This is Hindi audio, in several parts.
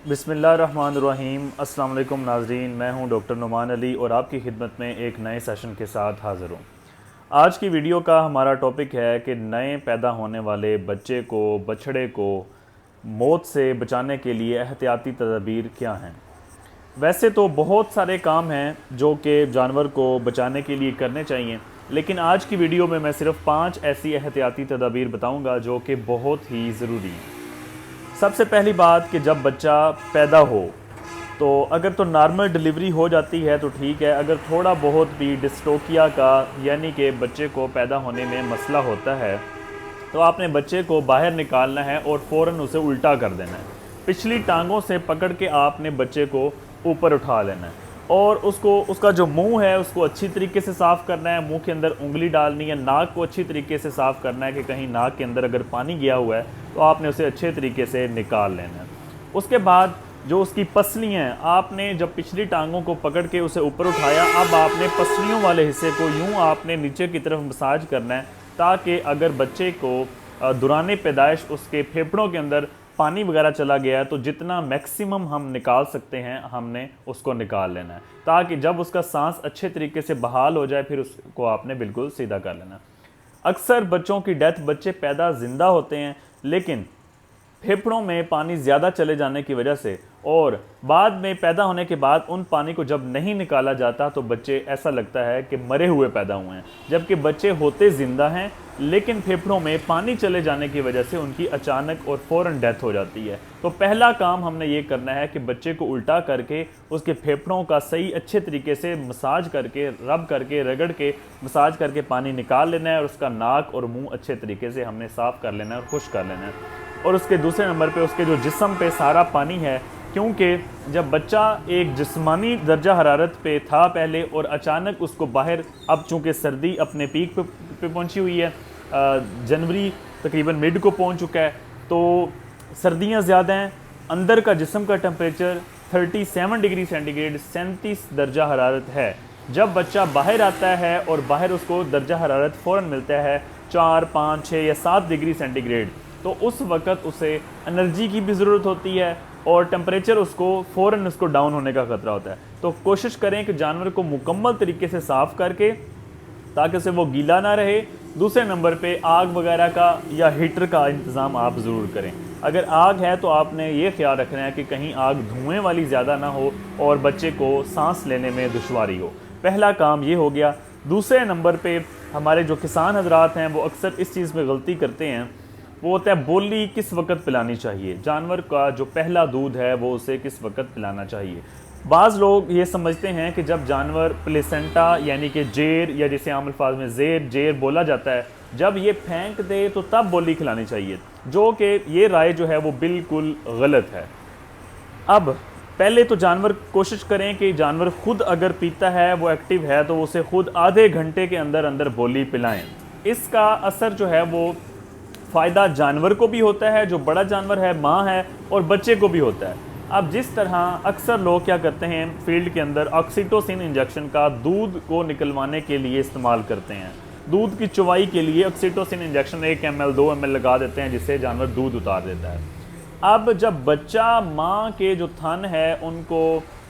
बिस्मिल्लाहिर्रहमानिर्रहीम। अस्सलाम वालेकुम नाज़रीन, मैं हूं डॉक्टर नुमान अली और आपकी खिदमत में एक नए सेशन के साथ हाज़िर हूं। आज की वीडियो का हमारा टॉपिक है कि नए पैदा होने वाले बच्चे को, बछड़े को मौत से बचाने के लिए एहतियाती तदबीर क्या हैं। वैसे तो बहुत सारे काम हैं जो कि जानवर को बचाने के लिए करने चाहिए, लेकिन आज की वीडियो में मैं सिर्फ 5 ऐसी एहतियाती तदबीर बताऊंगा जो कि बहुत ही ज़रूरी हैं। सबसे पहली बात कि जब बच्चा पैदा हो तो अगर तो नॉर्मल डिलीवरी हो जाती है तो ठीक है। अगर थोड़ा बहुत भी डिस्टोकिया का यानी कि बच्चे को पैदा होने में मसला होता है तो आपने बच्चे को बाहर निकालना है और फ़ौरन उसे उल्टा कर देना है। पिछली टांगों से पकड़ के आपने बच्चे को ऊपर उठा लेना है और उसका जो मुंह है उसको अच्छी तरीके से साफ़ करना है। मुंह के अंदर उंगली डालनी है, नाक को अच्छी तरीके से साफ़ करना है कि कहीं नाक के अंदर अगर पानी गया हुआ है तो आपने उसे अच्छे तरीके से निकाल लेना है। उसके बाद जो उसकी पसलियाँ हैं, आपने जब पिछली टांगों को पकड़ के उसे ऊपर उठाया, अब आपने पसलियों वाले हिस्से को यूँ आपने नीचे की तरफ मसाज करना है ताकि अगर बच्चे को दौरान पैदाइश उसके फेफड़ों के अंदर पानी वगैरह चला गया है तो जितना मैक्सिमम हम निकाल सकते हैं हमने उसको निकाल लेना है, ताकि जब उसका सांस अच्छे तरीके से बहाल हो जाए फिर उसको आपने बिल्कुल सीधा कर लेना है। अक्सर बच्चों की डेथ, बच्चे पैदा ज़िंदा होते हैं लेकिन फेफड़ों में पानी ज़्यादा चले जाने की वजह से और बाद में पैदा होने के बाद उन पानी को जब नहीं निकाला जाता तो बच्चे ऐसा लगता है कि मरे हुए पैदा हुए हैं, जबकि बच्चे होते ज़िंदा हैं लेकिन फेफड़ों में पानी चले जाने की वजह से उनकी अचानक और फ़ौरन डेथ हो जाती है। तो पहला काम हमने ये करना है कि बच्चे को उल्टा करके उसके फेफड़ों का सही अच्छे तरीके से मसाज करके, रब करके, रगड़ के मसाज करके पानी निकाल लेना है और उसका नाक और मुँह अच्छे तरीके से हमने साफ़ कर लेना है और खुश्क कर लेना है। और उसके दूसरे नंबर पे उसके जो जिस्म पे सारा पानी है, क्योंकि जब बच्चा एक जिस्मानी दर्जा हरारत पे था पहले और अचानक उसको बाहर, अब चूँकि सर्दी अपने पीक पे पहुंची हुई है, जनवरी तकरीबन मिड को पहुंच चुका है तो सर्दियां ज़्यादा हैं, अंदर का जिस्म का टेम्परेचर 37 डिग्री सेंटीग्रेड 37 दर्जा हरारत है। जब बच्चा बाहर आता है और बाहर उसको दर्जा हरारत फ़ौरन मिलता है 4, 5, 6 या 7 डिग्री सेंटीग्रेड, तो उस वक़्त उसे एनर्जी की भी ज़रूरत होती है और टेम्परेचर उसको फ़ौरन उसको डाउन होने का ख़तरा होता है। तो कोशिश करें कि जानवर को मुकम्मल तरीके से साफ़ करके ताकि उसे वो गीला ना रहे। दूसरे नंबर पे आग वगैरह का या हीटर का इंतज़ाम आप ज़रूर करें। अगर आग है तो आपने ये ख्याल रखना है कि कहीं आग धुएँ वाली ज़्यादा ना हो और बच्चे को सांस लेने में दुश्वारी हो। पहला काम ये हो गया। दूसरे नंबर पे हमारे जो किसान हजरात हैं वो अक्सर इस चीज़ में गलती करते हैं, वो होता है बोली किस वक्त पिलानी चाहिए। जानवर का जो पहला दूध है वो उसे किस वक्त पिलाना चाहिए। बाज़ लोग ये समझते हैं कि जब जानवर प्लेसेंटा यानी कि जेर, या जिसे आम अल्फाज में जेर बोला जाता है, जब ये फेंक दे तो तब बोली खिलानी चाहिए, जो कि ये राय जो है वो बिल्कुल गलत है। अब पहले तो जानवर कोशिश करें कि जानवर खुद अगर पीता है, वो एक्टिव है, तो उसे खुद आधे घंटे के अंदर अंदर बोली पिलाएं। इसका असर जो है वो फ़ायदा जानवर को भी होता है, जो बड़ा जानवर है, माँ है, और बच्चे को भी होता है। अब जिस तरह अक्सर लोग क्या करते हैं, फील्ड के अंदर ऑक्सीटोसिन इंजेक्शन का दूध को निकलवाने के लिए इस्तेमाल करते हैं। दूध की चुवाई के लिए ऑक्सीटोसिन इंजेक्शन 1 ml 2 ml लगा देते हैं, जिससे जानवर दूध उतार देता है। अब जब बच्चा माँ के जो थन है उनको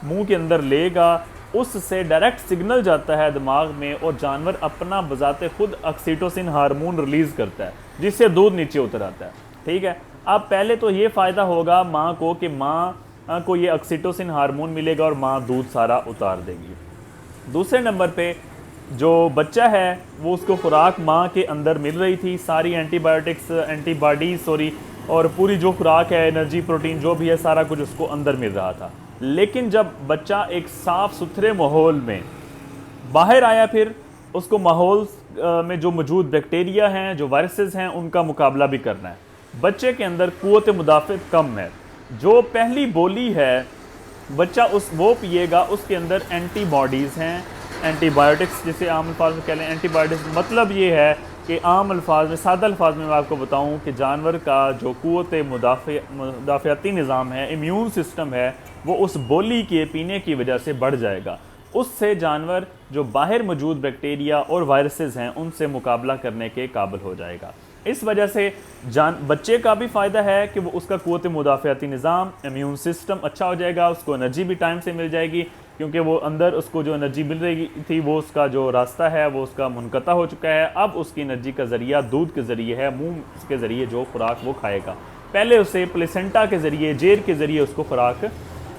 मुंह के अंदर लेगा, उससे डायरेक्ट सिग्नल जाता है दिमाग में और जानवर अपना बजाते खुद ऑक्सीटोसिन हार्मोन रिलीज़ करता है, जिससे दूध नीचे उतर आता है। ठीक है। अब पहले तो ये फ़ायदा होगा माँ को कि माँ को ये ऑक्सीटोसिन हार्मोन मिलेगा और माँ दूध सारा उतार देगी। दूसरे नंबर पे जो बच्चा है वो उसको खुराक माँ के अंदर मिल रही थी, सारी एंटीबॉडीज़ और पूरी जो खुराक है, एनर्जी, प्रोटीन जो भी है, सारा कुछ उसको अंदर मिल रहा था। लेकिन जब बच्चा एक साफ़ सुथरे माहौल में बाहर आया, फिर उसको माहौल में जो मौजूद बैक्टीरिया हैं, जो वायरसेस हैं, उनका मुकाबला भी करना है। बच्चे के अंदर क़ुव्वत मुदाफ़त कम है। जो पहली बोली है बच्चा वो पिएगा, उसके अंदर एंटीबॉडीज़ हैं, एंटीबायोटिक्स जिसे आम अल्फाज में कह लें। एंटीबायोटिक्स मतलब ये है कि आम अल्फाज में, सादा अल्फाज में मैं आपको बताऊं कि जानवर का जो क़ुव्वत मुदाफ़ाती निज़ाम है, इम्यून सिस्टम है, वो उस बोली के पीने की वजह से बढ़ जाएगा। उससे जानवर जो बाहर मौजूद बैक्टीरिया और वायरसेस हैं उनसे मुकाबला करने के काबिल हो जाएगा। इस वजह से बच्चे का भी फ़ायदा है कि वो उसका क़ुव्वत मुदाफ़ाती निज़ाम, इम्यून सिस्टम अच्छा हो जाएगा, उसको एनर्जी भी टाइम से मिल जाएगी, क्योंकि वो अंदर उसको जो एनर्जी मिल रही थी वो उसका जो रास्ता है वो उसका मुनक़ता हो चुका है। अब उसकी एनर्जी का ज़रिया दूध के ज़रिए है, मुँह के ज़रिए जो खुराक वो खाएगा। पहले उसे प्लेसेंटा के ज़रिए, जेर के ज़रिए उसको खुराक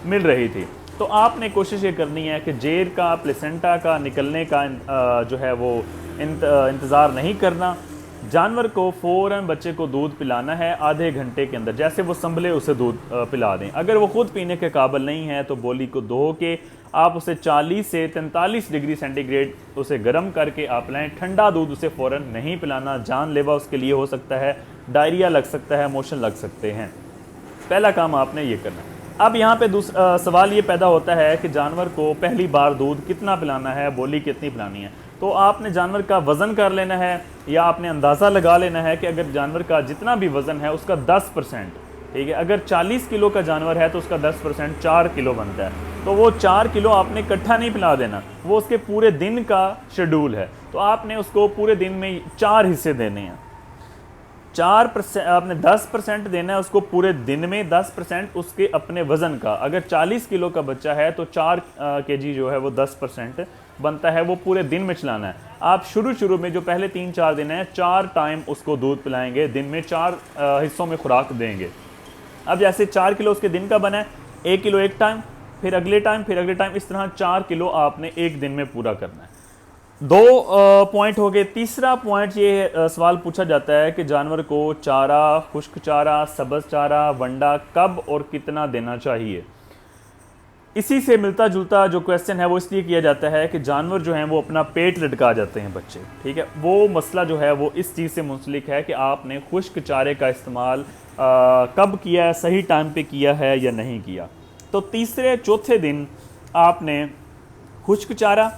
मिल रही थी। तो आपने कोशिश ये करनी है कि जेर का, प्लेसेंटा का निकलने का जो है वो इंतज़ार नहीं करना। जानवर को फ़ौरन बच्चे को दूध पिलाना है आधे घंटे के अंदर, जैसे वो संभले उसे दूध पिला दें। अगर वो ख़ुद पीने के काबिल नहीं है तो बोली को धो के आप उसे 40 से 43 डिग्री सेंटीग्रेड उसे गर्म करके आप लाएँ। ठंडा दूध उसे फ़ौरन नहीं पिलाना, जानलेवा उसके लिए हो सकता है, डायरिया लग सकता है, मोशन लग सकते हैं। पहला काम आपने ये करना है। अब यहाँ पे दूसरा सवाल ये पैदा होता है कि जानवर को पहली बार दूध कितना पिलाना है, बोली कितनी पिलानी है। तो आपने जानवर का वज़न कर लेना है या आपने अंदाज़ा लगा लेना है कि अगर जानवर का जितना भी वज़न है उसका 10%, ठीक है, अगर 40 किलो का जानवर है तो उसका 10% 4 किलो बनता है। तो वो 4 किलो आपने इकट्ठा नहीं पिला देना, वो उसके पूरे दिन का शेड्यूल है। तो आपने उसको पूरे दिन में 4 हिस्से देने हैं। 4% आपने 10% देना है उसको पूरे दिन में, 10% उसके अपने वज़न का। अगर 40 किलो का बच्चा है तो 4 kg जो है वो 10% बनता है, वो पूरे दिन में चलाना है। आप शुरू में जो पहले 3-4 दिन है 4 टाइम उसको दूध पिलाएंगे, दिन में 4 हिस्सों में खुराक देंगे। अब जैसे 4 किलो उसके दिन का बना है, 1 किलो एक टाइम, फिर अगले टाइम, फिर अगले टाइम, इस तरह 4 किलो आपने एक दिन में पूरा करना है। 2 पॉइंट हो गए। तीसरा पॉइंट ये सवाल पूछा जाता है कि जानवर को चारा, खुश्क चारा, सब्ज़ चारा, वंडा कब और कितना देना चाहिए। इसी से मिलता जुलता जो क्वेश्चन है वो इसलिए किया जाता है कि जानवर जो हैं वो अपना पेट लटका जाते हैं बच्चे, ठीक है। वो मसला जो है वो इस चीज़ से मुंसलिक है कि आपने खुश्क चारे का इस्तेमाल कब किया है, सही टाइम पे किया है या नहीं किया। तो तीसरे चौथे दिन आपने खुश्क चारा,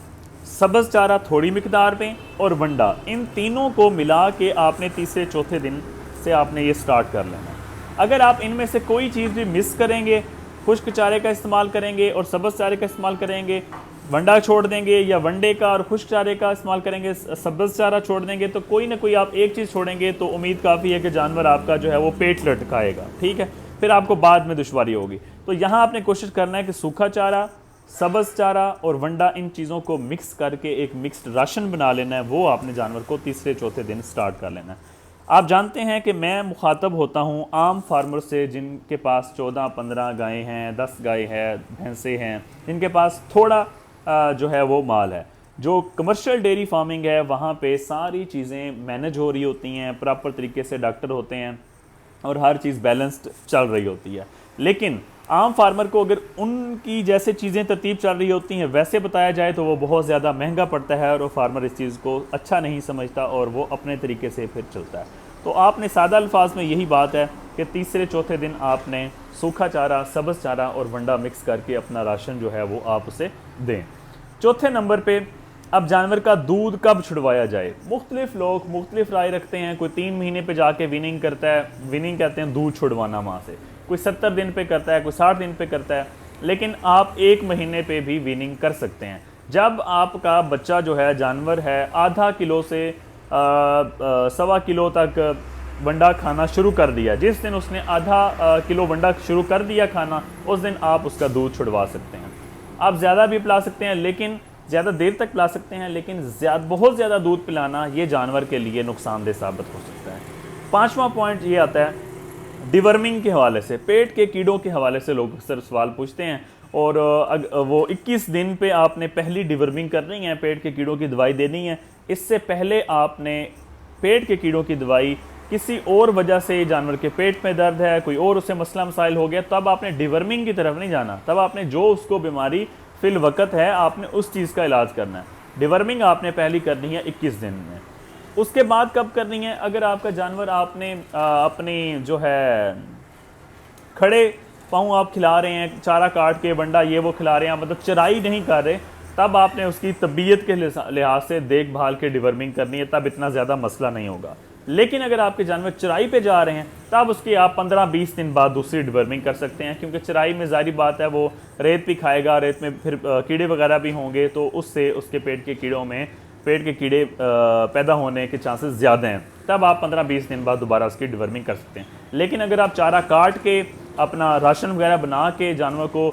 सब्ज़ चारा थोड़ी मिकदार में और वंडा, इन तीनों को मिला के आपने तीसरे चौथे दिन से आपने ये स्टार्ट कर लेना। अगर आप इनमें से कोई चीज़ भी मिस करेंगे, खुश्क चारे का इस्तेमाल करेंगे और सब्ज़ चारे का इस्तेमाल करेंगे, वंडा छोड़ देंगे या वंडे का और खुश्क चारे का इस्तेमाल करेंगे, सब्ज़ चारा छोड़ देंगे, तो कोई ना कोई आप एक चीज़ छोड़ेंगे तो उम्मीद काफ़ी है कि जानवर आपका जो है वो पेट लटकाएगा, ठीक है। फिर आपको बाद में दुश्वारी होगी। तो यहाँ आपने कोशिश करना है कि सूखा चारा, सब्ज़ चारा और वंडा, इन चीज़ों को मिक्स करके एक मिक्स्ड राशन बना लेना है। वो आपने जानवर को तीसरे चौथे दिन स्टार्ट कर लेना है। आप जानते हैं कि मैं मुखातब होता हूँ आम फार्मर से जिनके पास 14-15 गायें हैं, 10 गाय है, भैंसे हैं, जिनके पास थोड़ा जो है वो माल है। जो कमर्शियल डेयरी फार्मिंग है वहाँ पे सारी चीज़ें मैनेज हो रही होती हैं, प्रॉपर तरीके से डॉक्टर होते हैं और हर चीज़ बैलेंस्ड चल रही होती है। लेकिन आम फार्मर को अगर उनकी जैसे चीज़ें तरतीब चल रही होती हैं वैसे बताया जाए तो वो बहुत ज़्यादा महंगा पड़ता है और वो फार्मर इस चीज़ को अच्छा नहीं समझता और वो अपने तरीके से फिर चलता है। तो आपने सादा अल्फाज में यही बात है कि तीसरे चौथे दिन आपने सूखा चारा, सब्ज़ चारा और वंडा मिक्स करके अपना राशन जो है वो आप उसे दें। चौथे नंबर पे अब जानवर का दूध कब छुड़वाया जाए। मुख्तलिफ लोग मुख्तलिफ राय रखते हैं। कोई 3 महीने पे जाके वीनिंग करता है, वीनिंग कहते हैं दूध छुड़वाना माँ से, कोई 70 दिन पे करता है, कोई 60 दिन पे करता है, लेकिन आप 1 महीने पे भी वीनिंग कर सकते हैं। जब आपका बच्चा जो है जानवर है आधा किलो से 1.25 किलो तक वंडा खाना शुरू कर दिया, जिस दिन उसने आधा किलो वंडा शुरू कर दिया खाना, उस दिन आप उसका दूध छुड़वा सकते हैं। आप ज़्यादा भी पिला सकते हैं, लेकिन ज़्यादा देर तक पिला सकते हैं, लेकिन बहुत ज़्यादा दूध पिलाना ये जानवर के लिए नुकसानदेह साबित हो सकता है। 5वां पॉइंट ये आता है डिवर्मिंग के हवाले से, पेट के कीड़ों के हवाले से लोग अक्सर सवाल पूछते हैं और वो 21 दिन पे आपने पहली डिवर्मिंग करनी है, पेट के कीड़ों की दवाई देनी है। इससे पहले आपने पेट के कीड़ों की दवाई किसी और वजह से, जानवर के पेट में दर्द है, कोई और उसे मसला मसाइल हो गया, तब आपने डिवर्मिंग की तरफ नहीं जाना। तब आपने जो उसको बीमारी फिल वक्त है आपने उस चीज़ का इलाज करना है। डिवर्मिंग आपने पहली करनी है 21 दिन में। उसके बाद कब करनी है, अगर आपका जानवर आपने अपनी जो है खड़े पाँव आप खिला रहे हैं, चारा काट के वंडा ये वो खिला रहे हैं, मतलब चराई नहीं कर रहे, तब आपने उसकी तबीयत के लिहाज से देखभाल के डिवर्मिंग करनी है, तब इतना ज़्यादा मसला नहीं होगा। लेकिन अगर आपके जानवर चराई पे जा रहे हैं तब उसकी आप 15-20 दिन बाद दूसरी डिवर्मिंग कर सकते हैं, क्योंकि चराई में ज़ाहिर बात है वो रेत भी खाएगा, रेत में फिर कीड़े वगैरह भी होंगे, तो उससे उसके पेट के कीड़ों में पेट के कीड़े पैदा होने के चांसेस ज़्यादा हैं, तब आप 15-20 दिन बाद दोबारा उसकी डिवर्मिंग कर सकते हैं। लेकिन अगर आप चारा काट के अपना राशन वगैरह बना के जानवर को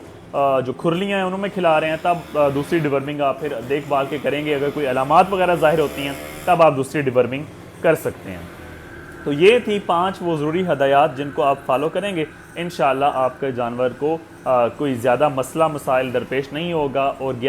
जो खुरलियाँ हैं उनमें खिला रहे हैं, तब दूसरी डिवर्मिंग आप फिर देखभाल के करेंगे। अगर कोई अलामात वगैरह ज़ाहिर होती हैं तब आप दूसरी डिवर्मिंग कर सकते हैं। तो ये थी 5 वो ज़रूरी हदायत जिनको आप फॉलो करेंगे, इंशाअल्लाह आपके जानवर को कोई ज़्यादा मसला मसाइल दरपेश नहीं होगा और